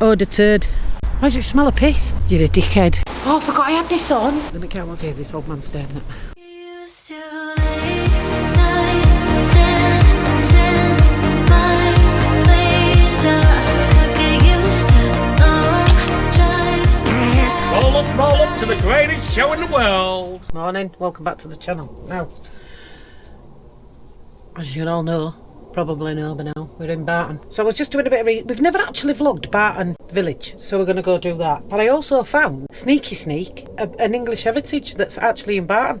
Oh, the turd. Why does it smell of piss? You're a dickhead. Oh, I forgot I had this on. Let me count what day this old man's staring at me. Roll up to the greatest show in the world. Morning, welcome back to the channel. Now, as you all know, probably know by now, we're in Barton. So I was just doing a bit of we've never actually vlogged Barton Village, so we're going to go do that. But I also found, sneaky sneak, an English heritage that's actually in Barton.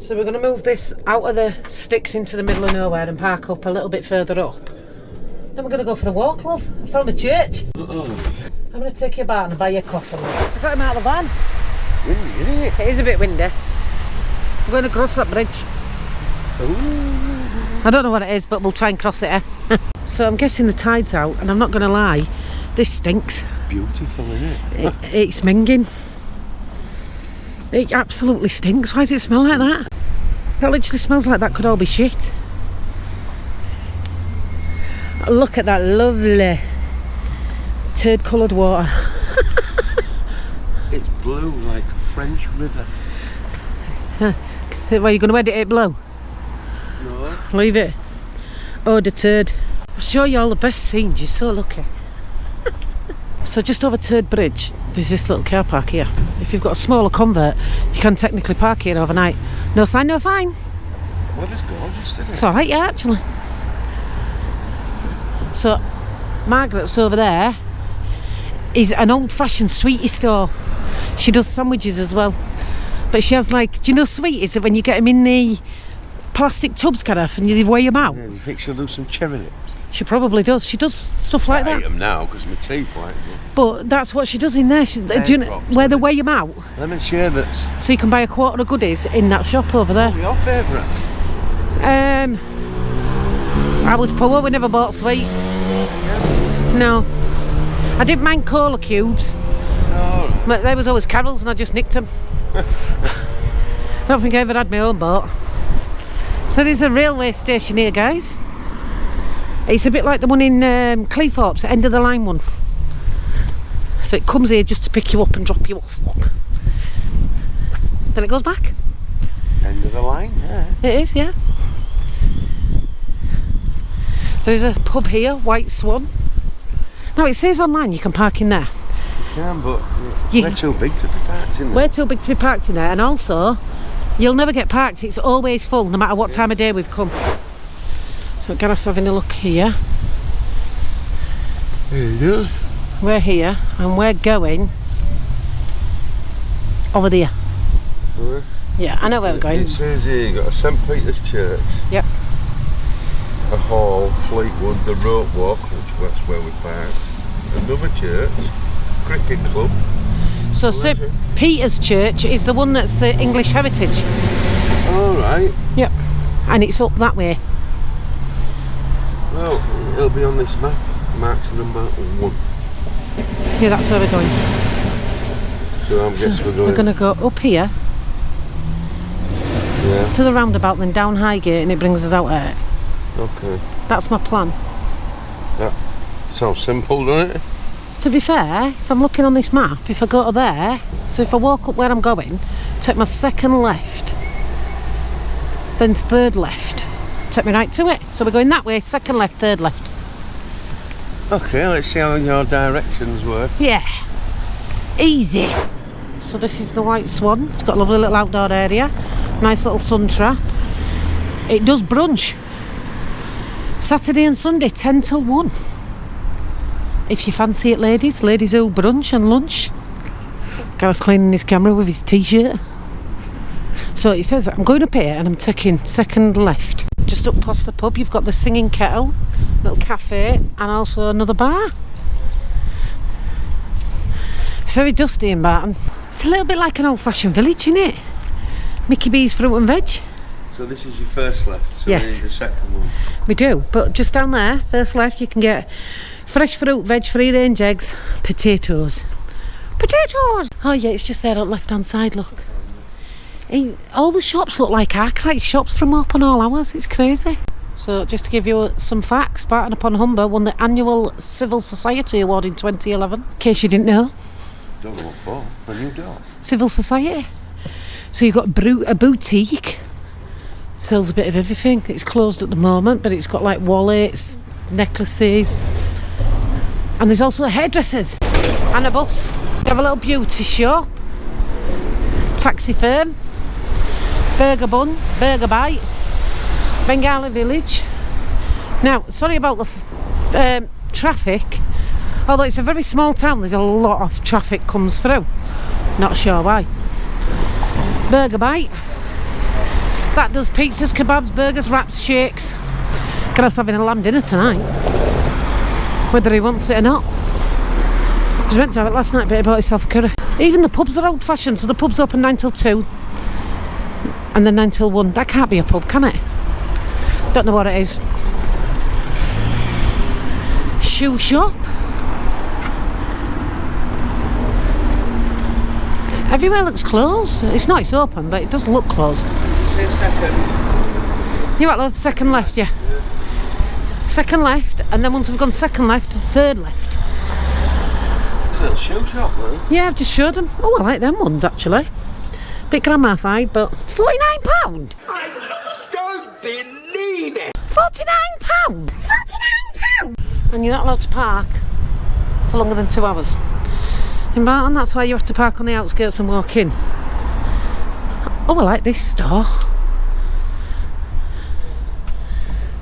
So we're going to move this out of the sticks into the middle of nowhere and park up a little bit further up. Then we're going to go for a walk, love. I found a church. I'm going to take you about and buy you a coffee. I got him out of the van. Windy, isn't it? It is a bit windy. I'm going to cross that bridge. Ooh. I don't know what it is, but we'll try and cross it, eh? So I'm guessing the tide's out, and I'm not going to lie, this stinks. Beautiful, isn't it? It's minging. It absolutely stinks. Why does it smell like that? That literally smells like that could all be shit. Look at that lovely turd coloured water. It's blue like a French river. Well, you're going to edit it blue? No. Leave it. Oh, the turd. I'll show you all the best scenes. You're so lucky. So just over Turd Bridge, there's this little car park here. If you've got a smaller convert, you can technically park here overnight. No sign, no fine. Weather's gorgeous, isn't it? It's alright, yeah, actually. So, Margaret's over there is an old-fashioned sweetie store. She does sandwiches as well. But she has, like, do you know sweeties that when you get them in the plastic tubs, Gareth, and you weigh them out? Yeah, you think she'll do some cherry lips? She probably does. She does stuff like I that. eat them now because my teeth like them. But that's what she does in there. Do you know where they weigh them out? Lemon sherbets. So you can buy a quarter of goodies in that shop over there. Your favourite? I was poor. We never bought sweets. No. I didn't mind cola cubes. No. But they was always Carol's and I just nicked them. I don't think I ever had my own boat. There is a railway station here, guys. It's a bit like the one in Cleethorpes, the end of the line one. So it comes here just to pick you up and drop you off, look. Then it goes back. End of the line, yeah. It is, yeah. There's a pub here, White Swan. Now it says online you can park in there. You can, but we're too big to be parked in there. We're too big to be parked in there, and also you'll never get parked. It's always full, no matter what time of day we've come. So Gareth's having a look here. There you go. We're here, and we're going over there. Where? Yeah, I know where we're going. It says here you've got a St Peter's Church. Yep. A hall, Fleetwood, the Rope Walk, which that's where we parked. Another church, cricket club. So St Peter's Church is the one that's the English heritage. Alright. Yep. And it's up that way. Well, it'll be on this map. Mark's number 1. Yeah, that's where we're going. So I guess We're going to go up here to the roundabout, then down Highgate, and it brings us out there. Okay. That's my plan. That sounds simple, doesn't it? To be fair, if I'm looking on this map, if I go to there, so if I walk up where I'm going, take my second left, then third left, take me right to it. So we're going that way, second left, third left. Okay, let's see how your directions work. Yeah, easy. So this is the White Swan. It's got a lovely little outdoor area, nice little sun trap. It does brunch. Saturday and Sunday, 10 till 1. If you fancy it, ladies who brunch and lunch. Gareth's cleaning his camera with his t-shirt. So it says I'm going up here and I'm taking second left. Just up past the pub, you've got the Singing Kettle, little cafe, and also another bar. It's very dusty in Barton. It's a little bit like an old-fashioned village, isn't it? Mickey B's fruit and veg. So this is your first left, so yes. We need the second one. We do, but just down there, first left, you can get fresh fruit, veg, free-range eggs, potatoes. Potatoes! Oh yeah, it's just there on the left-hand side, look. All the shops look like architect shops from open all hours, it's crazy. So just to give you some facts, Barton upon Humber won the annual Civil Society Award in 2011. In case you didn't know. Don't know what for. A new dog. Civil Society. So you've got a boutique. Sells a bit of everything. It's closed at the moment, but it's got like wallets, necklaces, and there's also hairdressers and a bus. You have a little beauty shop, taxi firm, burger bun, burger bite, Bengali village. Now, sorry about the traffic. Although it's a very small town, there's a lot of traffic comes through. Not sure why. Burger bite. That does pizzas, kebabs, burgers, wraps, shakes. Gareth's having a lamb dinner tonight. Whether he wants it or not. He was meant to have it last night, but he bought himself a curry. Even the pubs are old fashioned, so the pub's open 9 till 2 and then 9 till 1. That can't be a pub, can it? Don't know what it is. Shoe shop. Everywhere looks closed. It's not, it's open, but it does look closed. Say a second. You what, love? Second left, yeah. Second left, and then once I've gone second left, third left. A little shoe shop, though. Yeah, I've just showed them. Oh, I like them ones, actually. Bit grandma-fied, but £49. I don't believe it! £49? £49? And you're not allowed to park for longer than 2 hours. In Barton, that's why you have to park on the outskirts and walk in. Oh, I like this store.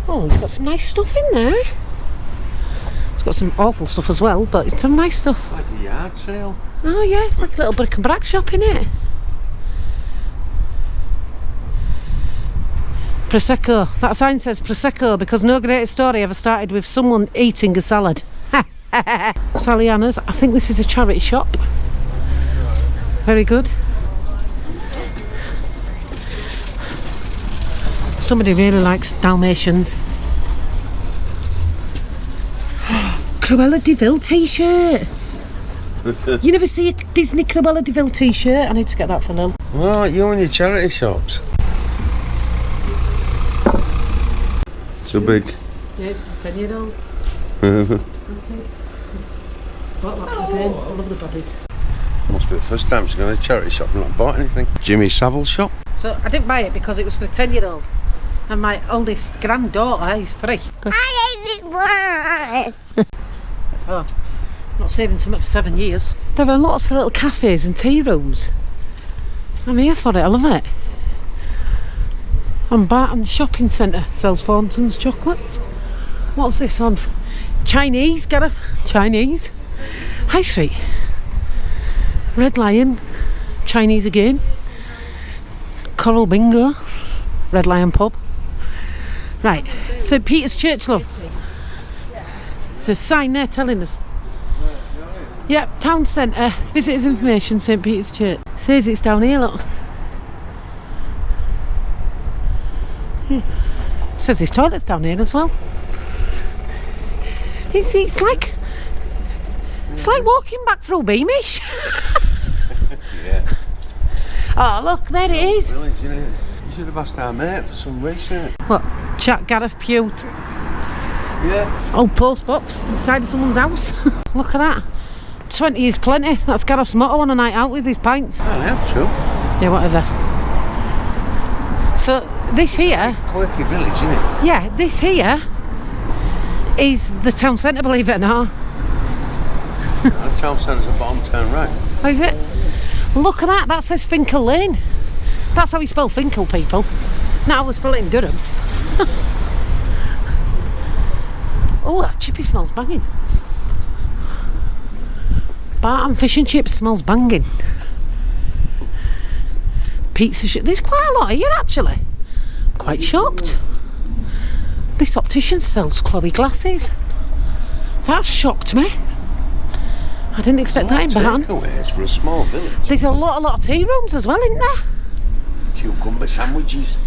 Oh, it's got some nice stuff in there. It's got some awful stuff as well, but it's some nice stuff. Like a yard sale. Oh yeah, it's like a little brick and brack shop, innit? Prosecco. That sign says Prosecco because no greater story ever started with someone eating a salad. Sally Anna's. I think this is a charity shop. Very good. Somebody really likes Dalmatians. Cruella de Vil t-shirt. You never see a Disney Cruella de Vil t-shirt? I need to get that for Lil. What? You and your charity shops? So big. Yeah, it's for 10-year-old. Bought that for pain. I love the bodies. Must be the first time she's gone to a charity shop and not bought anything. Jimmy Savile shop? So I didn't buy it because it was for a 10-year-old. And my oldest granddaughter is free. I ate it. Oh, not saving something for 7 years. There are lots of little cafes and tea rooms. I'm here for it, I love it. And Barton Shopping Centre sells Thornton's chocolates. What's this on? Chinese, Gareth? Chinese. High Street. Red Lion. Chinese again. Coral Bingo. Red Lion Pub. Right, St Peter's Church, love. There's a sign there telling us. Yep, town centre, visitors information, St Peter's Church. Says it's down here, look. Says there's toilets down here as well. It's like walking back through Beamish. Yeah. Oh, look, there it is. Village, you know. You should have asked our mate for some research. What? Chat Gareth Pugh. Yeah. Old post box inside of someone's house. Look at that. 20 is plenty. That's Gareth's motto on a night out with his pints. Well, they have to. Yeah, whatever. So this here. Quirky village, isn't it? Yeah, this here is the town centre, believe it or not. The town centre's a bottom turn right. How is it? Look at that. That says Finkel Lane. That's how you spell Finkel, people. Not how we spell it in Durham. Oh, that chippy smells banging. Barton fish and chips smells banging. Pizza shop. There's quite a lot here, actually. Quite shocked. This optician sells Chloe glasses. That shocked me. I didn't expect that in Barton. Takeaways for a small village. There's a lot of tea rooms as well, isn't there? Cucumber sandwiches.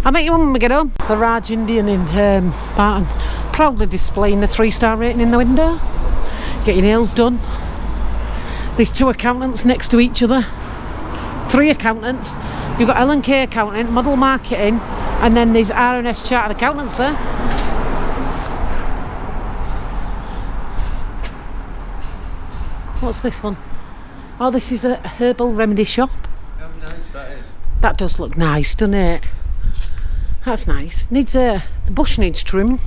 I'll make you one when we get home. The Raj Indian in Barton, proudly displaying the 3-star rating in the window. Get your nails done. There's 2 accountants next to each other. 3 accountants. You've got L&K accountant, model marketing, And then there's R&S Chartered Accountants there. What's this one? Oh, this is a herbal remedy shop. How nice that is. That does look nice, doesn't it? That's nice. Needs the bush needs trimming.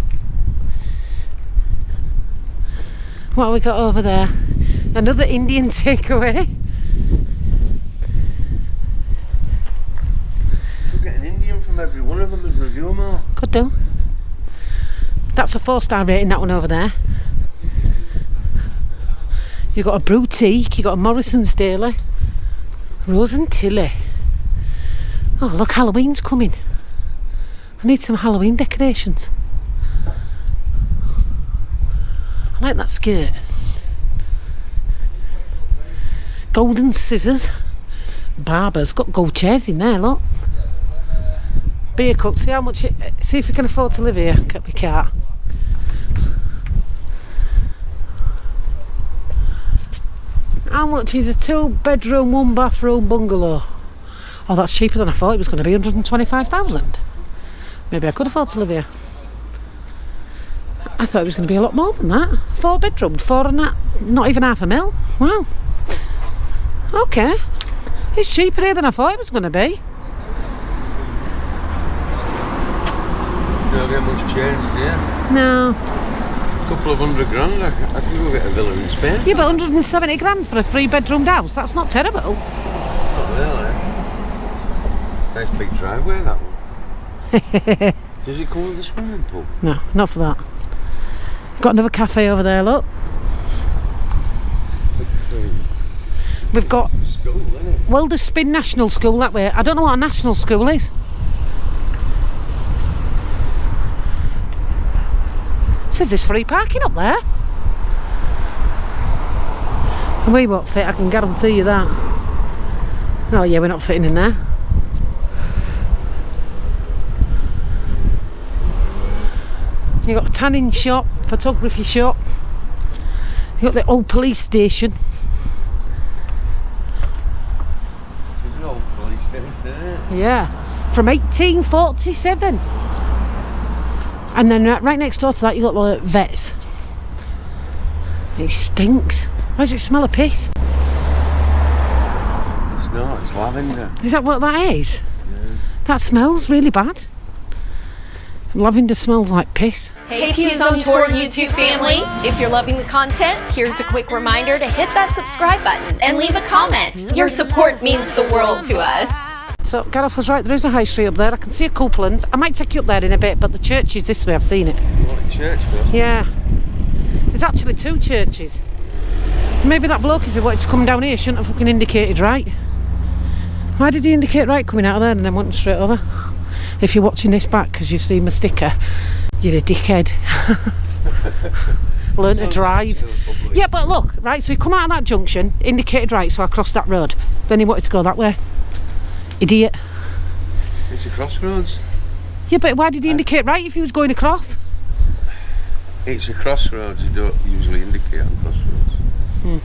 What have we got over there? Another Indian takeaway. Could get an Indian from every one of them and review them all. Could do. That's a 4-star rating, that one over there. You've got a boutique, you've got a Morrison's Daily, Rose and Tilly. Oh, look, Halloween's coming. I need some Halloween decorations. I like that skirt. Golden scissors. Barber's got gold chairs in there, look. Beer cook, see how much see if we can afford to live here. Get my car. How much is a 2-bedroom, 1-bathroom bungalow? Oh, that's cheaper than I thought it was going to be, 125,000. Maybe I could afford to live here. I thought it was going to be a lot more than that. 4-bedroom, 4 and that, not even $500,000. Wow. Okay. It's cheaper here than I thought it was going to be. Don't get much change here. No. A couple of $100 grand, I could go get a villa in Spain. Yeah, but 170 grand for a 3-bedroomed house, that's not terrible. Not really. Nice big driveway, that one. Does it come with a swimming pool? No, not for that. Got another cafe over there, look. We've got School, isn't it? Wilderspin National School that way. I don't know what a national school is. Says there's free parking up there. And we won't fit, I can guarantee you that. Oh yeah, we're not fitting in there. You've got a tanning shop, photography shop. You've got the old police station. There's an old police station there. Yeah, from 1847. And then right next door to that, you've got the vets. It stinks. Why does it smell of piss? It's not, it's lavender. Is that what that is? Yeah. That smells really bad. Lavender smells like piss. Hey Pughs on Tour YouTube family! If you're loving the content, here's a quick reminder to hit that subscribe button and leave a comment. Your support means the world to us. So Gareth was right, there is a high street up there. I can see a Coupland. I might take you up there in a bit, but the church is this way, I've seen it. You want a church first? Yeah. There's actually 2 churches. Maybe that bloke, if he wanted to come down here, shouldn't have fucking indicated right. Why did he indicate right coming out of there and then went straight over? If you're watching this back because you've seen my sticker, you're a dickhead. Learn to drive. Yeah, but look, right, so he come out of that junction, indicated right, so I crossed that road. Then he wanted to go that way. Idiot. It's a crossroads. Yeah, but why did he indicate right if he was going across? It's a crossroads, you don't usually indicate on crossroads.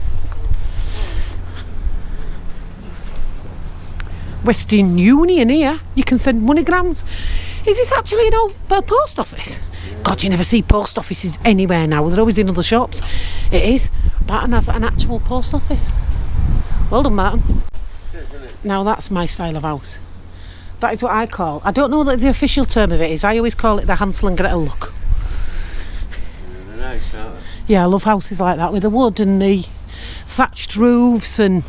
Western Union here, you can send moneygrams. Is this actually an old post office? Yeah. God, you never see post offices anywhere now. They're always in other shops. It is. Barton has an actual post office. Well done, Barton. Now that's my style of house. That is what I call, I don't know what the official term of it is, I always call it the Hansel and Gretel look. Yeah, they're nice, aren't they? Yeah, I love houses like that with the wood and the thatched roofs and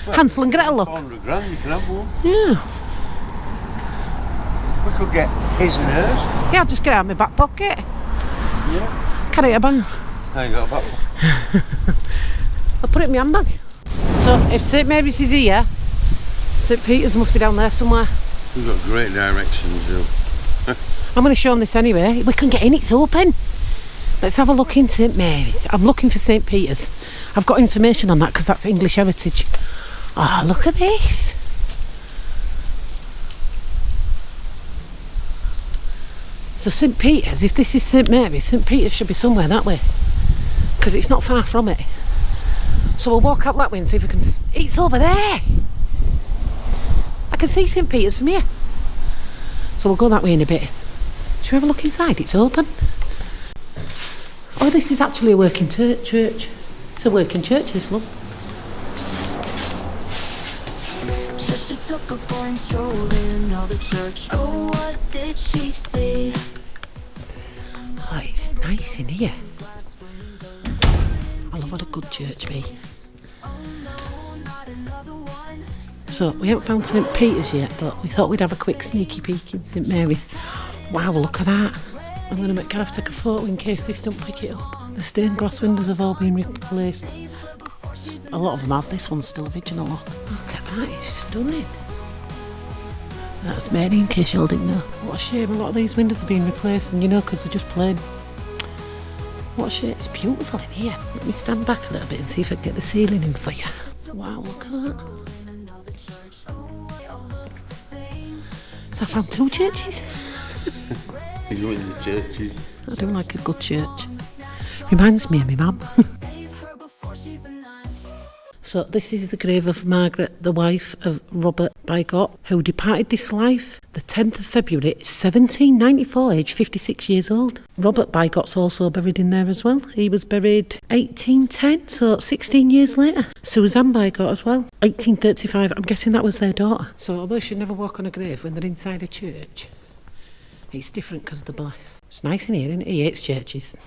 Hansel and Gretel look. 400 grand, you can have one. Yeah. We could get his and hers. Yeah, I'll just get it out of my back pocket. Yeah. Carry it about. I ain't got a back pocket. I'll put it in my handbag. So if St Mary's is here, St Peter's must be down there somewhere. We've got great directions, though. I'm going to show them this anyway. We can get in, it's open. Let's have a look in St Mary's. I'm looking for St Peter's. I've got information on that because that's English heritage. Oh, look at this. So St Peter's, if this is St Mary's, St Peter's should be somewhere that way. Because it's not far from it. So we'll walk up that way and see if we can... It's over there. I can see St Peter's from here. So So we'll go that way in a bit. Should we have a look inside? It's open. Oh, this is actually a working church. It's a working church, this, love. She took a going stroll in all the church. Oh, what did she say? Oh, it's nice in here. I love what a good church be. So, we haven't found St Peter's yet, but we thought we'd have a quick sneaky peek in St Mary's. Wow, look at that. I'm going to make Gareth take a photo in case this don't pick it up. The stained glass windows have all been replaced. A lot of them have. This one's still original. Look at that, it's stunning. That's Mary, in case you all didn't know. What a shame, a lot of these windows have been replaced, and you know, because they're just plain. What a shame, it's beautiful in here. Let me stand back a little bit and see if I can get the ceiling in for you. Wow, look at that. So I found 2 churches. You in the churches? I do like a good church. Reminds me of my mum. So this is the grave of Margaret, the wife of Robert Bygott, who departed this life the 10th of February 1794, aged 56 years old. Robert Bygott's also buried in there as well. He was buried 1810, so 16 years later. Suzanne Bygott as well, 1835. I'm guessing that was their daughter. So although she'd never walk on a grave when they're inside a church, it's different because they're blessed. It's nice in here, isn't it? He hates churches.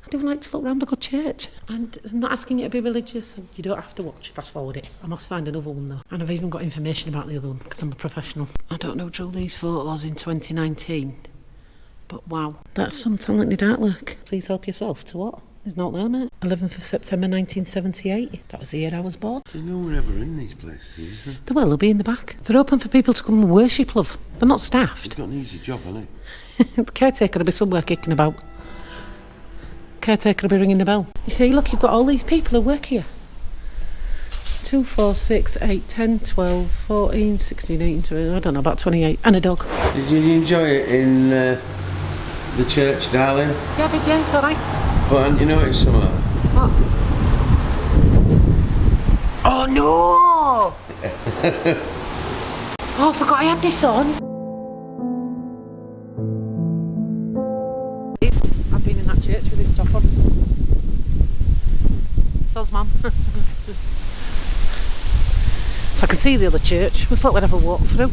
I do like to look round a good church, and I'm not asking you to be religious, and you don't have to watch, fast forward it. I must find another one though, and I've even got information about the other one because I'm a professional. I don't know who drew these photos in 2019, but wow, that's some talented artwork. Please help yourself to what? There's not there, mate. 11th of September 1978. That was the year I was born. You know we're never in these places, is there? Well, they'll be in the back. They're open for people to come and worship, love. They're not staffed. You've got an easy job, haven't The caretaker will be somewhere kicking about. Caretaker will be ringing the bell. You see, look, you've got all these people who work here. 2, 4, 6, 8, 10, 12, 14, 16, 18, 20, I don't know, about 28. And a dog. Did you enjoy it in the church, darling? Yeah, I did, yeah, it's alright. But you noticed something? What? Oh no! Oh, I forgot I had this on. I've been in that church with this top on. So's Mum. So I can see the other church. We thought we'd have a walk through.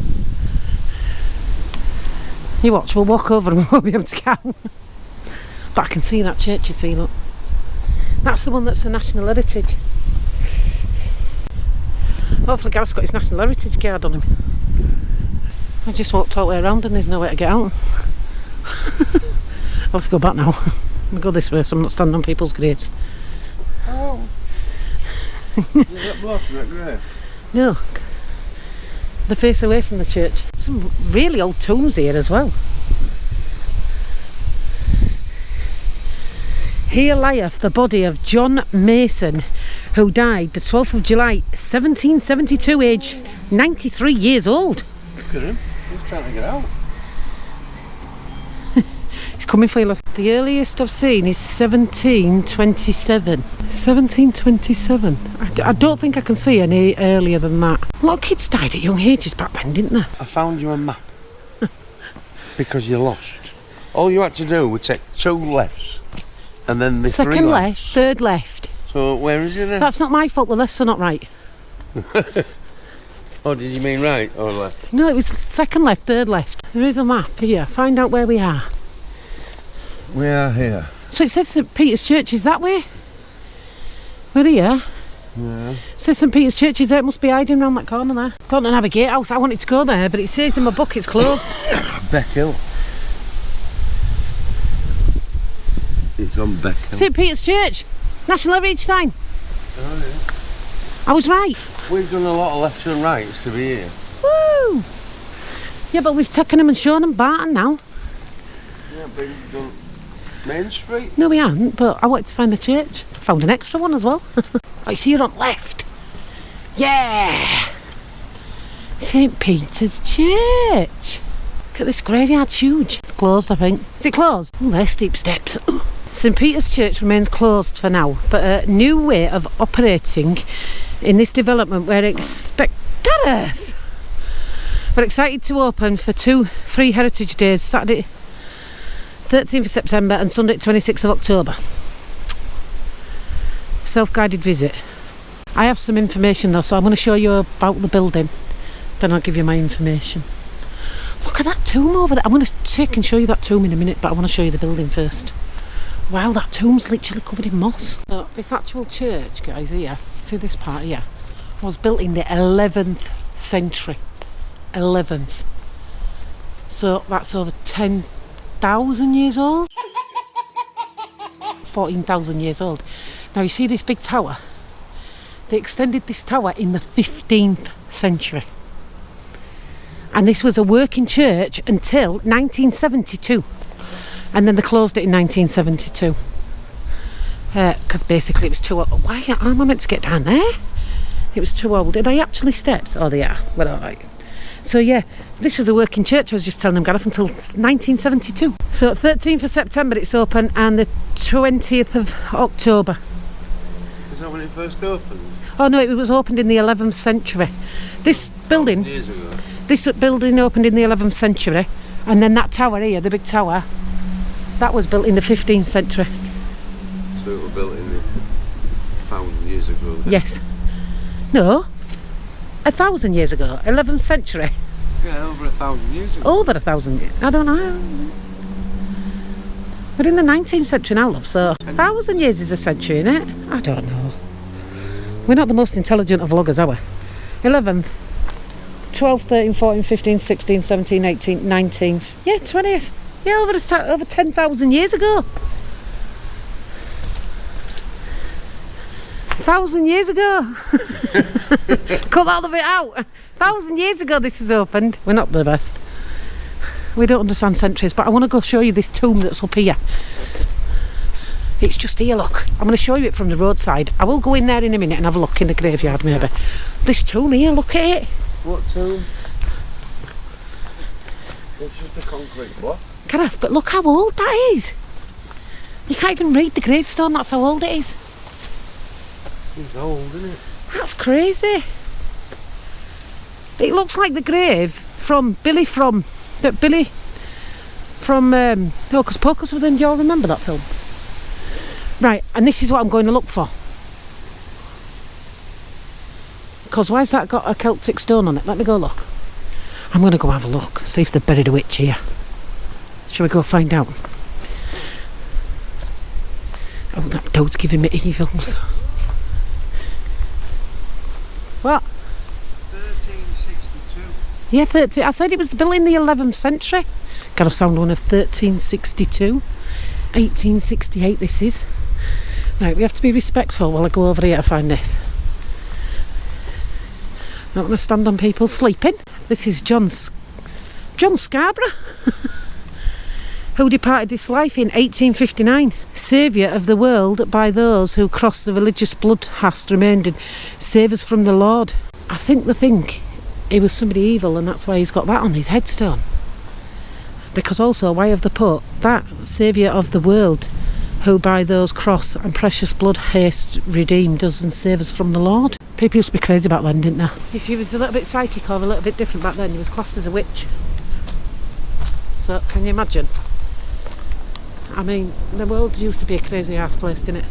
You watch, we'll walk over and we won't be able to count. But I can see that church, you see, look. That's the one that's the National Heritage. Hopefully Gareth's got his National Heritage card on him. I just walked all the way around and there's no way to get out. I'll have to go back now. I'll go this way so I'm not standing on people's graves. Oh. Is that block from that grave? No. They face away from the church. Some really old tombs here as well. Here lieth the body of John Mason, who died the 12th of July 1772, aged 93 years old. Look at him, he's trying to get out. He's coming for you, look. The earliest I've seen is 1727. 1727. I don't think I can see any earlier than that. A lot of kids died at young ages back then, didn't they? I found you a map. Because you're lost. All you had to do was take 2 lefts. And then the 3 Second lefts. left, third left. So where is it then? That's not my fault, the lefts are not right. Oh, did you mean right or left? No, it was second left, third left. There is a map here. Find out where we are. We are here. So it says St Peter's Church is that way. We're here. Yeah. It says St Peter's Church is there. It must be hiding around that corner there. Thornton Abbey Gatehouse. I wanted to go there, but it says in my book it's closed. Beck Hill. It's on Beck Hill. St Peter's Church. National Heritage sign. Oh, yeah. I was right. We've done a lot of lefts and rights to be here. Woo! Yeah, but we've taken them and shown them Barton now. Yeah, but you've done Main Street. No, we haven't, but I wanted to find the church. I found an extra one as well. Oh, you see you're on left. Yeah! St Peter's Church. Look at this graveyard, it's huge. It's closed, I think. Is it closed? Oh, there's steep steps. St Peter's Church remains closed for now, but a new way of operating in this development where We're excited to open for 2 free heritage days, Saturday 13th of September and Sunday 26th of October. Self-guided visit. I have some information though, so I'm going to show you about the building, then I'll give you my information. Look at that tomb over there. I'm going to take and show you that tomb in a minute, but I want to show you the building first. Wow, that tomb's literally covered in moss. So this actual church, guys, here, see this part here, was built in the 11th century. 11th. So that's over 10,000 years old. 14,000 years old. Now you see this big tower? They extended this tower in the 15th century. And this was a working church until 1972. And then they closed it in 1972. Because basically it was too old. Why am I meant to get down there? It was too old. Are they actually steps? Oh, they are. Well, all right. So yeah, this was a working church, I was just telling them, Gareth, until 1972. So 13th of September it's open and the 20th of October. Is that when it first opened? Oh no, it was opened in the 11th century. This building, Years ago. this building opened in the 11th century, and then that tower here, the big tower, that was built in the 15th century. So it was built in the 1,000 years ago then? Yes. No, 1,000 years ago, 11th century. Yeah, over 1,000 years ago. Over 1,000 years, I don't know. We're in the 19th century now, love, so 1,000 years is a century, innit? I don't know. We're not the most intelligent of vloggers, are we? 11th, 12th, 13th, 14th, 15th, 16th, 17th, 18th, 19th. Yeah, 20th. Yeah, over 10,000 years ago. 1,000 years ago. Cut that other bit out. 1,000 years ago this was opened. We're not the best. We don't understand centuries, but I want to go show you this tomb that's up here. It's just here, look. I'm going to show you it from the roadside. I will go in there in a minute and have a look in the graveyard, maybe. This tomb here, look at it. What tomb? It's just a concrete block. Gareth, but look how old that is. You can't even read the gravestone, that's how old it is. It's old, isn't it? That's crazy. It looks like the grave from Billy from Hocus Pocus was in. Do you all remember that film? Right, and this is what I'm going to look for. Because why's that got a Celtic stone on it? Let me go look. I'm going to go have a look, see if they've buried a witch here. Shall we go find out? Oh, that toad's giving me evils. What? 1362. Yeah, 30. I said it was built in the 11th century. Got a sound one of 1362. 1868 this is. Right, we have to be respectful while I go over here to find this. Not going to stand on people sleeping. This is John Scarborough, who departed this life in 1859. Saviour of the world by those who cross the religious blood hast remained. Save us from the Lord. I think they think he was somebody evil and that's why he's got that on his headstone. Because also, why have they put that? Saviour of the world, who by those cross and precious blood haste redeemed us and save us from the Lord. People used to be crazy about then, didn't they? If you was a little bit psychic or a little bit different back then, you was classed as a witch. So, can you imagine? I mean, the world used to be a crazy ass place, didn't it?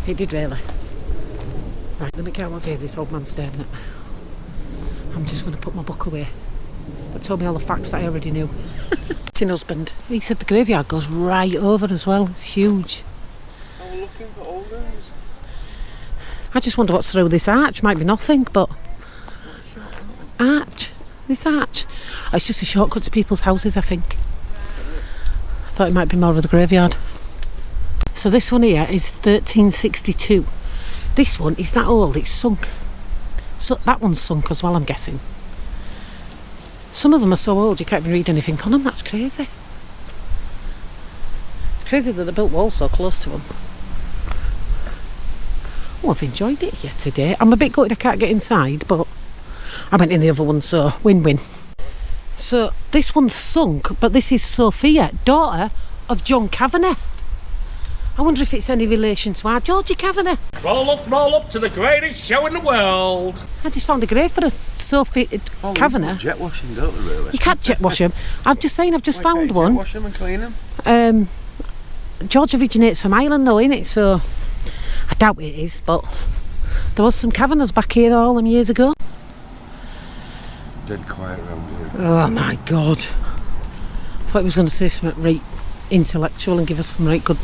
It did really. Right, let me get out of here, this old man staring at me. I'm just going to put my book away. But told me all the facts that I already knew. It's an husband. He said the graveyard goes right over as well. It's huge. Are we looking for old ones? I just wonder what's through this arch. Might be nothing, but... Arch. This arch. Oh, it's just a shortcut to people's houses, I think. I thought it might be more of the graveyard. So this one here is 1362. This one is that old, it's sunk. So that one's sunk as well, I'm guessing. Some of them are so old you can't even read anything on them. That's crazy. Crazy that they built walls so close to them. Oh, I've enjoyed it here today. I'm a bit gutted I can't get inside, but I went in the other one, so win-win. So this one's sunk, but this is Sophia, daughter of John Kavanagh. I wonder if it's any relation to our Georgie Kavanagh. Roll up to the greatest show in the world. I just found a grave for a Sophie Kavanagh. Jet washing, don't we, really? You can't jet wash them. I'm just saying, I've just found one. Jet wash them and clean them? George originates from Ireland though, innit? So I doubt it is, but there was some Kavanaghs back here all them years ago. Dead quiet round here. Oh my God. I thought he was going to say something right intellectual and give us some right good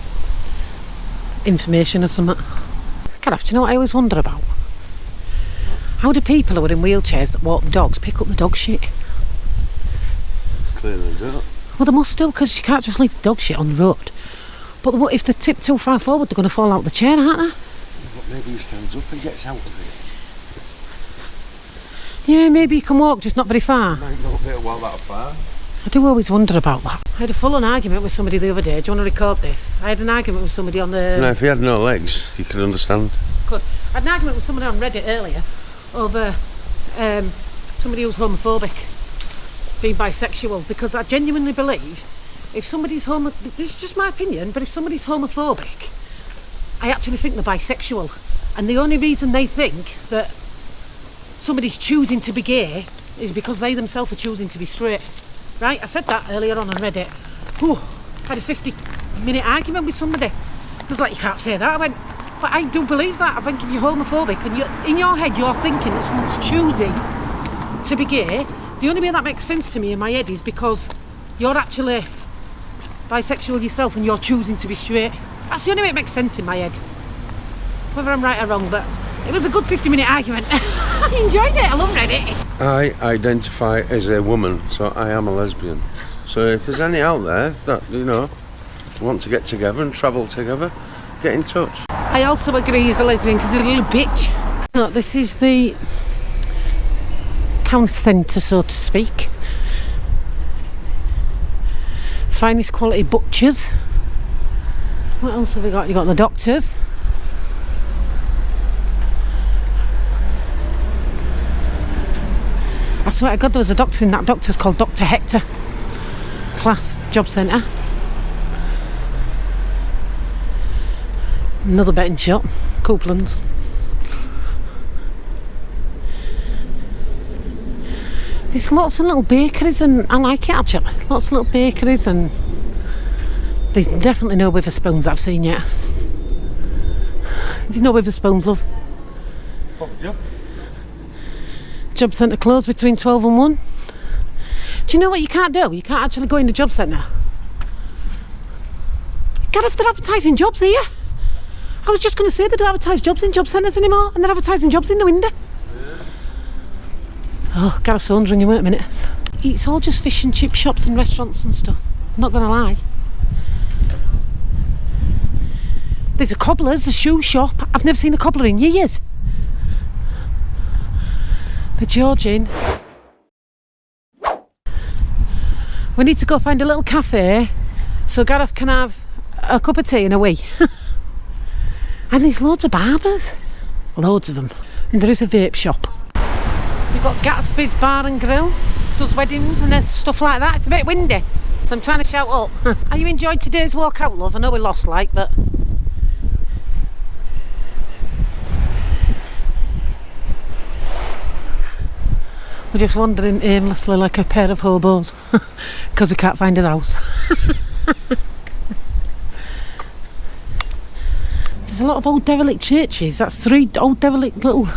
information or something. Gareth, do you know what I always wonder about? How do people who are in wheelchairs that walk the dogs pick up the dog shit? Clearly they don't. Well, they must do, because you can't just leave the dog shit on the road. But what if they tip too far forward, they're going to fall out of the chair, aren't they? But maybe he stands up and gets out of it. Yeah, maybe you can walk, just not very far. Might not be a while that far. I do always wonder about that. I had a full-on argument with somebody the other day. Do you want to record this? I had an argument with somebody on the... No, if he had no legs, you could understand. Good. I had an argument with somebody on Reddit earlier over somebody who's homophobic being bisexual, because I genuinely believe if somebody's this is just my opinion, but if somebody's homophobic, I actually think they're bisexual. And the only reason they think that somebody's choosing to be gay is because they themselves are choosing to be straight. Right? I said that earlier on Reddit. Whew, I had a 50-minute argument with somebody. It was like, you can't say that. I went, but I do believe that. I think if you're homophobic and in your head you're thinking that someone's choosing to be gay, the only way that makes sense to me in my head is because you're actually bisexual yourself and you're choosing to be straight. That's the only way it makes sense in my head. Whether I'm right or wrong, but it was a good 50-minute argument. I enjoyed it. I love Reddit. I identify as a woman, so I am a lesbian. So if there's any out there that, you know, want to get together and travel together, get in touch. I also agree he's a lesbian because he's a little bitch. So this is the town centre, so to speak. Finest quality butchers. What else have we got? You got the doctors. I swear to God, there was a doctor in that doctor's called Dr. Hector. Class job centre. Another betting shop, Coupland's. There's lots of little bakeries, and I like it actually. Lots of little bakeries, and there's definitely no Witherspoons I've seen yet. There's no Witherspoons, love. Job centre closed between 12 and 1. Do you know what you can't do? You can't actually go in the job centre. Gareth, they're advertising jobs here. I was just going to say they don't advertise jobs in job centres anymore, and they're advertising jobs in the window. Yeah. Oh, Gareth's phone's ringing, wait a minute. It's all just fish and chip shops and restaurants and stuff. I'm not going to lie. There's a cobbler's, a shoe shop. I've never seen a cobbler in years. The Georgian. We need to go find a little cafe so Gareth can have a cup of tea and a wee. And there's loads of barbers. Loads of them. And there is a vape shop. You've got Gatsby's Bar and Grill. Does weddings and stuff like that. It's a bit windy, so I'm trying to shout up. Are you enjoyed today's walk out, love? I know we lost like, but... We're just wandering aimlessly like a pair of hobos because we can't find his house. There's a lot of old derelict churches. That's 3 old derelict little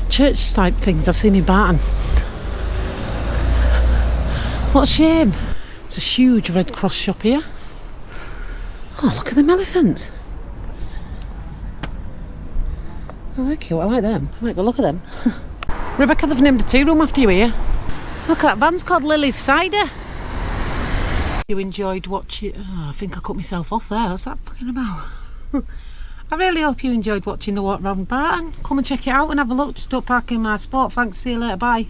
church type things I've seen in Barton. What a shame. It's a huge Red Cross shop here. Oh, look at them elephants. Oh, they're cute. I like them. I might go look at them. Rebecca, they've named a tea room after you here. Look at that van's called Lily's Cider. You enjoyed watching... Oh, I think I cut myself off there. What's that fucking about? I really hope you enjoyed watching the walk round Barton. Come and check it out and have a look. Just don't park in my spot. Thanks, see you later, bye.